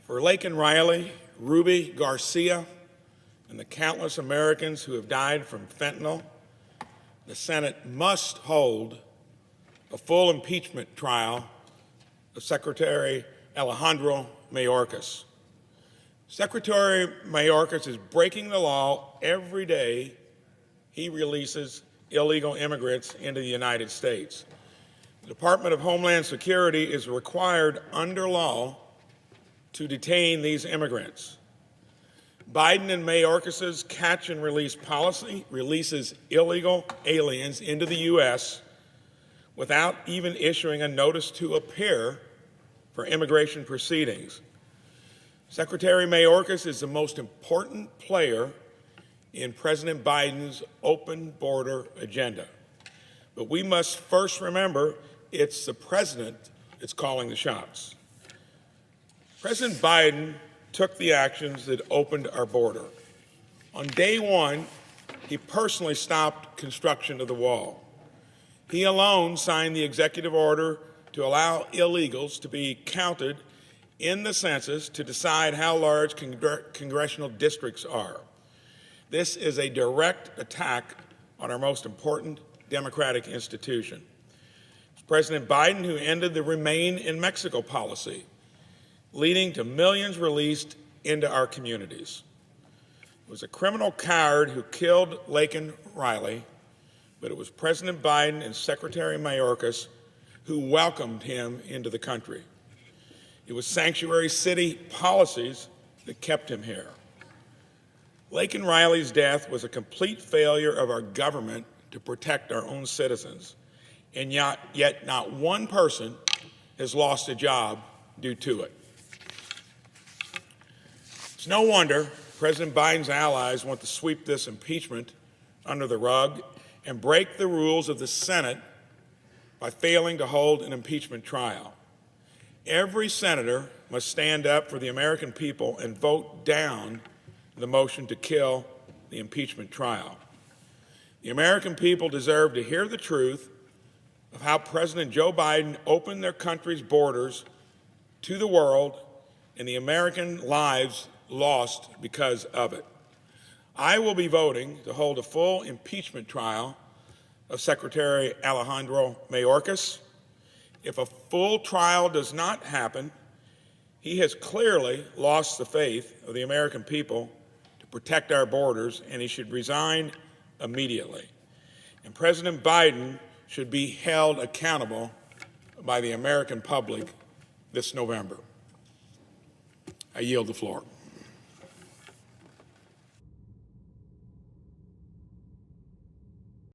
For Laken Riley, Ruby Garcia, and the countless Americans who have died from fentanyl, the Senate must hold a full impeachment trial of Secretary Alejandro Mayorkas. Secretary Mayorkas is breaking the law every day he releases illegal immigrants into the United States. The Department of Homeland Security is required under law to detain these immigrants. Biden and Mayorkas' catch and release policy releases illegal aliens into the U.S. without even issuing a notice to appear for immigration proceedings. Secretary Mayorkas is the most important player in President Biden's open border agenda. But we must first remember it's the president that's calling the shots. President Biden took the actions that opened our border. On day one, he personally stopped construction of the wall. He alone signed the executive order to allow illegals to be counted in the census to decide how large congressional districts are. This is a direct attack on our most important democratic institution. It's President Biden who ended the Remain in Mexico policy, leading to millions released into our communities. It was a criminal coward who killed Laken Riley, but it was President Biden and Secretary Mayorkas who welcomed him into the country. It was sanctuary city policies that kept him here. Laken Riley's death was a complete failure of our government to protect our own citizens, and yet not one person has lost a job due to it. It's no wonder President Biden's allies want to sweep this impeachment under the rug and break the rules of the Senate by failing to hold an impeachment trial. Every senator must stand up for the American people and vote down the motion to kill the impeachment trial. The American people deserve to hear the truth of how President Joe Biden opened their country's borders to the world and the American lives lost because of it. I will be voting to hold a full impeachment trial of Secretary Alejandro Mayorkas. If a full trial does not happen, he has clearly lost the faith of the American people to protect our borders, and he should resign immediately. And President Biden should be held accountable by the American public this November. I yield the floor.